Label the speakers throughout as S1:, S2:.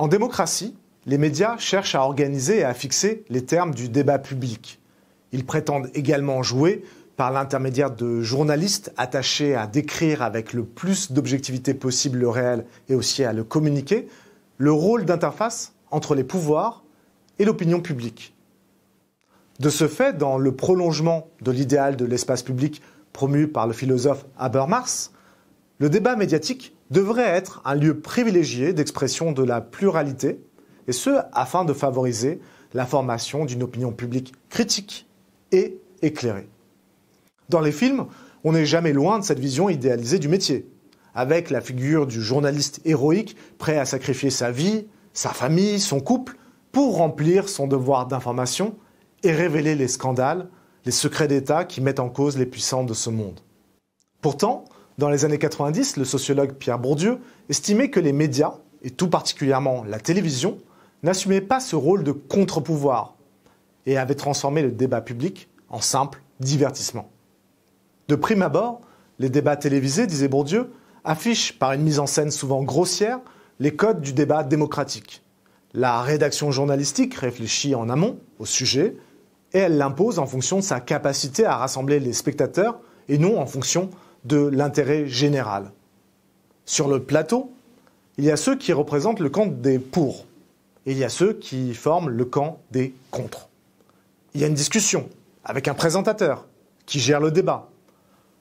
S1: En démocratie, les médias cherchent à organiser et à fixer les termes du débat public. Ils prétendent également jouer, par l'intermédiaire de journalistes attachés à décrire avec le plus d'objectivité possible le réel et aussi à le communiquer, le rôle d'interface entre les pouvoirs et l'opinion publique. De ce fait, dans le prolongement de l'idéal de l'espace public promu par le philosophe Habermas, le débat médiatique devrait être un lieu privilégié d'expression de la pluralité, et ce, afin de favoriser la formation d'une opinion publique critique et éclairée. Dans les films, on n'est jamais loin de cette vision idéalisée du métier, avec la figure du journaliste héroïque prêt à sacrifier sa vie, sa famille, son couple, pour remplir son devoir d'information et révéler les scandales, les secrets d'État qui mettent en cause les puissants de ce monde. Pourtant, dans les années 90, le sociologue Pierre Bourdieu estimait que les médias, et tout particulièrement la télévision, n'assumaient pas ce rôle de contre-pouvoir et avait transformé le débat public en simple divertissement. De prime abord, les débats télévisés, disait Bourdieu, affichent par une mise en scène souvent grossière les codes du débat démocratique. La rédaction journalistique réfléchit en amont au sujet et elle l'impose en fonction de sa capacité à rassembler les spectateurs et non en fonction de l'intérêt général. Sur le plateau, il y a ceux qui représentent le camp des pour et il y a ceux qui forment le camp des contre. Il y a une discussion avec un présentateur qui gère le débat.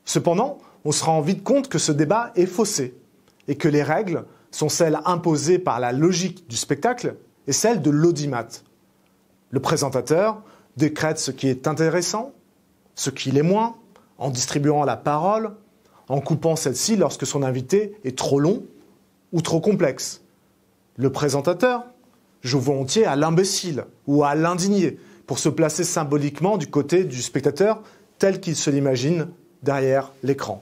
S1: Cependant, on se rend vite compte que ce débat est faussé et que les règles sont celles imposées par la logique du spectacle et celles de l'audimat. Le présentateur décrète ce qui est intéressant, ce qui l'est moins, en distribuant la parole, en coupant celle-ci lorsque son invité est trop long ou trop complexe. Le présentateur joue volontiers à l'imbécile ou à l'indigné pour se placer symboliquement du côté du spectateur tel qu'il se l'imagine derrière l'écran.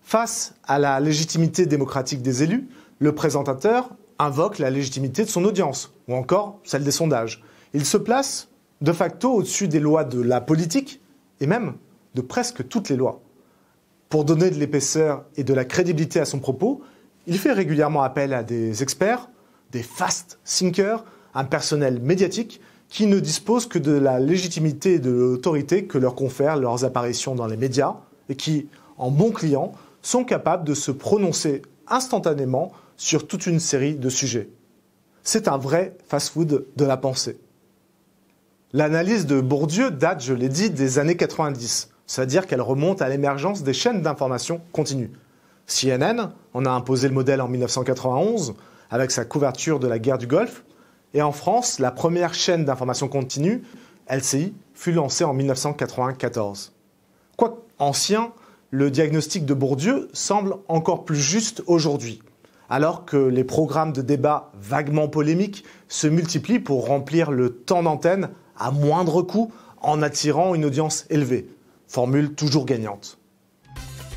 S1: Face à la légitimité démocratique des élus, le présentateur invoque la légitimité de son audience, ou encore celle des sondages. Il se place de facto au-dessus des lois de la politique, et même de presque toutes les lois. Pour donner de l'épaisseur et de la crédibilité à son propos, il fait régulièrement appel à des experts, des fast thinkers, un personnel médiatique qui ne dispose que de la légitimité et de l'autorité que leur confèrent leurs apparitions dans les médias et qui, en bons clients, sont capables de se prononcer instantanément sur toute une série de sujets. C'est un vrai fast-food de la pensée. L'analyse de Bourdieu date, je l'ai dit, des années 90, c'est-à-dire qu'elle remonte à l'émergence des chaînes d'information continue. CNN en a imposé le modèle en 1991 avec sa couverture de la guerre du Golfe, et en France, la première chaîne d'information continue, LCI, fut lancée en 1994. Quoique ancien, le diagnostic de Bourdieu semble encore plus juste aujourd'hui, alors que les programmes de débat vaguement polémiques se multiplient pour remplir le temps d'antenne à moindre coût en attirant une audience élevée. Formule toujours gagnante.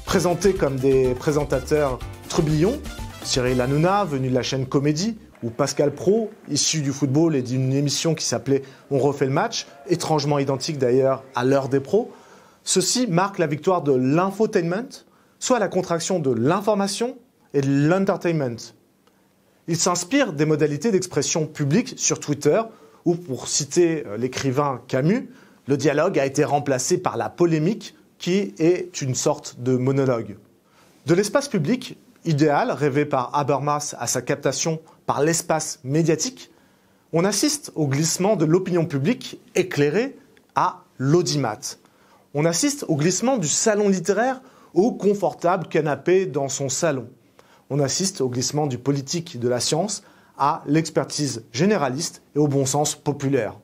S1: Présentés comme des présentateurs trublions, Cyril Hanouna, venu de la chaîne Comédie, ou Pascal Praud, issu du football et d'une émission qui s'appelait On refait le match, étrangement identique d'ailleurs à l'heure des pros, ceci marque la victoire de l'infotainment, soit la contraction de l'information et de l'entertainment. Il s'inspire des modalités d'expression publique sur Twitter, où, pour citer l'écrivain Camus, le dialogue a été remplacé par la polémique, qui est une sorte de monologue. De l'espace public, idéal rêvé par Habermas à sa captation par l'espace médiatique, on assiste au glissement de l'opinion publique éclairée à l'audimat. On assiste au glissement du salon littéraire au confortable canapé dans son salon. On assiste au glissement du politique de la science à l'expertise généraliste et au bon sens populaire.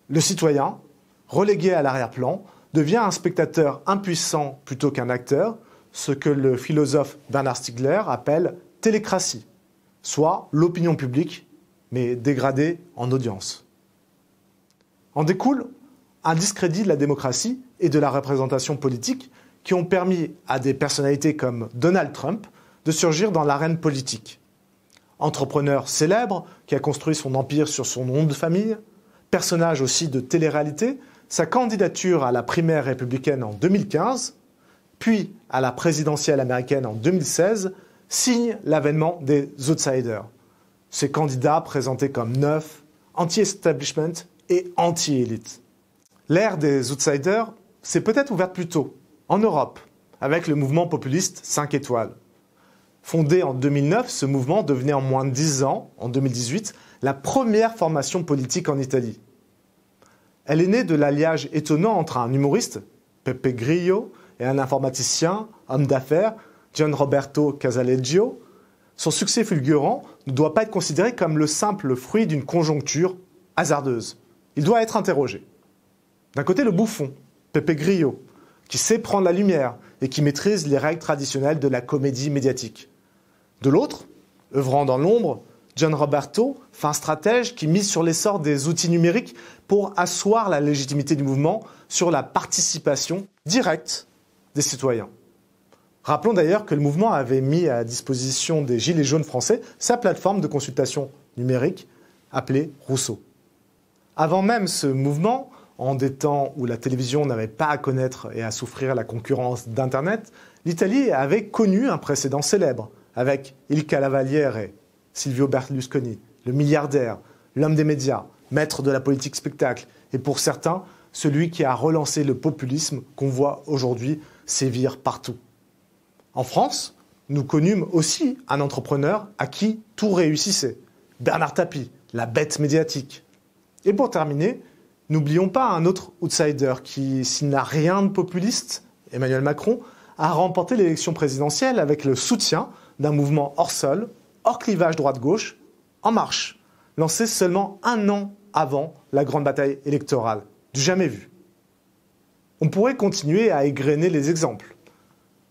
S1: Le citoyen, relégué à l'arrière-plan, devient un spectateur impuissant plutôt qu'un acteur, ce que le philosophe Bernard Stiegler appelle télécratie, soit l'opinion publique, mais dégradée en audience. En découle un discrédit de la démocratie et de la représentation politique qui ont permis à des personnalités comme Donald Trump de surgir dans l'arène politique. Entrepreneur célèbre qui a construit son empire sur son nom de famille, personnage aussi de télé-réalité, sa candidature à la primaire républicaine en 2015, puis à la présidentielle américaine en 2016, signe l'avènement des outsiders. ces candidats présentés comme neufs, anti-establishment et anti-élite. L'ère des outsiders s'est peut-être ouverte plus tôt, en Europe, avec le mouvement populiste 5 étoiles. Fondé en 2009, ce mouvement devenait en moins de 10 ans, en 2018, la première formation politique en Italie. Elle est née de l'alliage étonnant entre un humoriste, Pepe Grillo, et un informaticien, homme d'affaires, Gianroberto Casaleggio. Son succès fulgurant ne doit pas être considéré comme le simple fruit d'une conjoncture hasardeuse. Il doit être interrogé. D'un côté, le bouffon, Pepe Grillo, qui sait prendre la lumière et qui maîtrise les règles traditionnelles de la comédie médiatique. De l'autre, œuvrant dans l'ombre, Gianroberto, fin stratège qui mise sur l'essor des outils numériques pour asseoir la légitimité du mouvement sur la participation directe des citoyens. Rappelons d'ailleurs que le mouvement avait mis à disposition des Gilets jaunes français sa plateforme de consultation numérique appelée Rousseau. Avant même ce mouvement, en des temps où la télévision n'avait pas à connaître et à souffrir la concurrence d'Internet, l'Italie avait connu un précédent célèbre avec Il Cavaliere et Silvio Berlusconi, le milliardaire, l'homme des médias, maître de la politique spectacle et pour certains, celui qui a relancé le populisme qu'on voit aujourd'hui sévir partout. En France, nous connûmes aussi un entrepreneur à qui tout réussissait, Bernard Tapie, la bête médiatique. Et pour terminer, n'oublions pas un autre outsider qui, s'il n'a rien de populiste, Emmanuel Macron, a remporté l'élection présidentielle avec le soutien d'un mouvement hors sol, hors clivage droite-gauche, En Marche, lancé seulement un an avant la grande bataille électorale, du jamais vu. On pourrait continuer à égrener les exemples.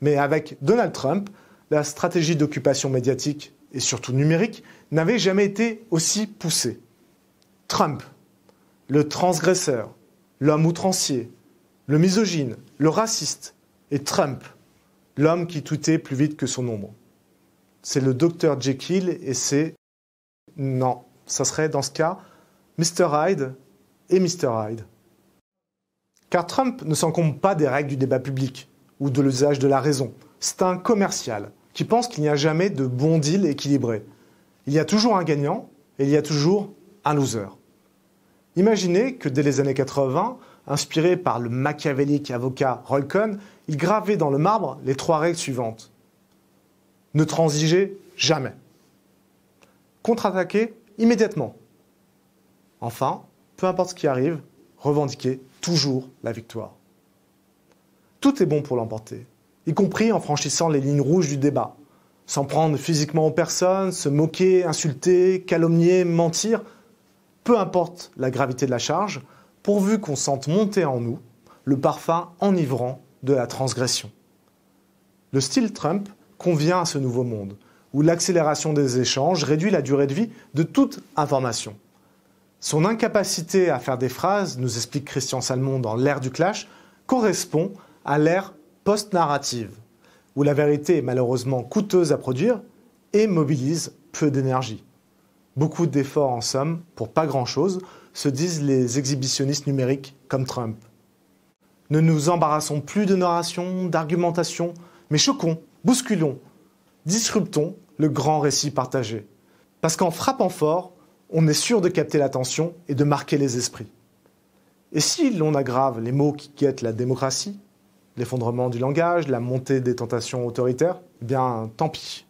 S1: Mais avec Donald Trump, la stratégie d'occupation médiatique et surtout numérique n'avait jamais été aussi poussée. Trump, le transgresseur, l'homme outrancier, le misogyne, le raciste, et Trump, l'homme qui tweetait plus vite que son ombre. C'est le Dr Jekyll et c'est... Non, ça serait dans ce cas Mr Hyde et Mr Hyde. Car Trump ne s'encombre pas des règles du débat public ou de l'usage de la raison. C'est un commercial qui pense qu'il n'y a jamais de bon deal équilibré. Il y a toujours un gagnant et il y a toujours un loser. Imaginez que dès les années 80, inspiré par le machiavélique avocat Roy Cohn, il gravait dans le marbre les 3 règles suivantes. Ne transigez jamais. Contre-attaquez immédiatement. Enfin, peu importe ce qui arrive, revendiquez toujours la victoire. Tout est bon pour l'emporter, y compris en franchissant les lignes rouges du débat. S'en prendre physiquement aux personnes, se moquer, insulter, calomnier, mentir, peu importe la gravité de la charge, pourvu qu'on sente monter en nous le parfum enivrant de la transgression. Le style Trump convient à ce nouveau monde, où l'accélération des échanges réduit la durée de vie de toute information. Son incapacité à faire des phrases, nous explique Christian Salmon dans L'ère du clash, correspond à l'ère post-narrative, où la vérité est malheureusement coûteuse à produire et mobilise peu d'énergie. Beaucoup d'efforts en somme, pour pas grand-chose, se disent les exhibitionnistes numériques comme Trump. Ne nous embarrassons plus de narration, d'argumentation, mais choquons, bousculons, disruptons le grand récit partagé. Parce qu'en frappant fort, on est sûr de capter l'attention et de marquer les esprits. Et si l'on aggrave les maux qui guettent la démocratie, l'effondrement du langage, la montée des tentations autoritaires, eh bien, tant pis.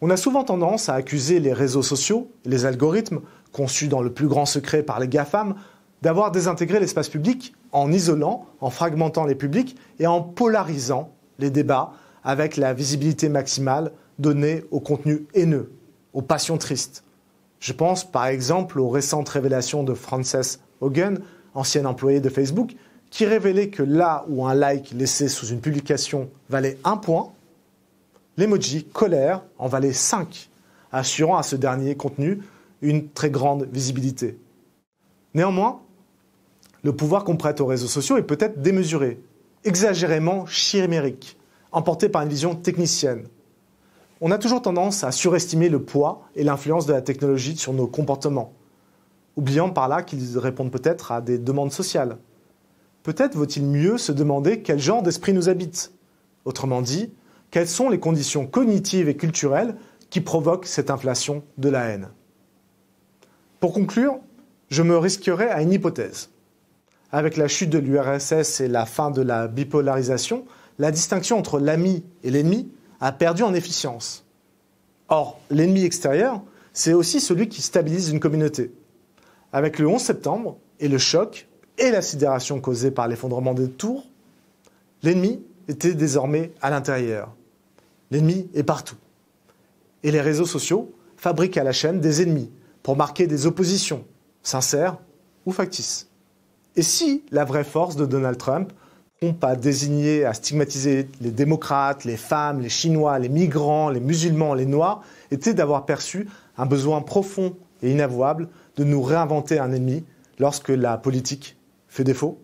S1: On a souvent tendance à accuser les réseaux sociaux et les algorithmes, conçus dans le plus grand secret par les GAFAM, d'avoir désintégré l'espace public en isolant, en fragmentant les publics et en polarisant les débats avec la visibilité maximale donnée aux contenus haineux, aux passions tristes. Je pense par exemple aux récentes révélations de Frances Haugen, ancienne employée de Facebook, qui révélait que là où un like laissé sous une publication valait 1 point, l'emoji colère en valait 5, assurant à ce dernier contenu une très grande visibilité. Néanmoins, le pouvoir qu'on prête aux réseaux sociaux est peut-être démesuré, exagérément chimérique, emporté par une vision technicienne. On a toujours tendance à surestimer le poids et l'influence de la technologie sur nos comportements, oubliant par là qu'ils répondent peut-être à des demandes sociales. Peut-être vaut-il mieux se demander quel genre d'esprit nous habite. Autrement dit, quelles sont les conditions cognitives et culturelles qui provoque cette inflation de la haine. Pour conclure, je me risquerai à une hypothèse. Avec la chute de l'URSS et la fin de la bipolarisation, la distinction entre l'ami et l'ennemi a perdu en efficience. Or, l'ennemi extérieur, c'est aussi celui qui stabilise une communauté. Avec le 11 septembre et le choc et la sidération causée par l'effondrement des tours, l'ennemi était désormais à l'intérieur. L'ennemi est partout. Et les réseaux sociaux fabriquent à la chaîne des ennemis pour marquer des oppositions, sincères ou factices. Et si la vraie force de Donald Trump, à désigner, à stigmatiser les démocrates, les femmes, les Chinois, les migrants, les musulmans, les Noirs, était d'avoir perçu un besoin profond et inavouable de nous réinventer un ennemi lorsque la politique fait défaut?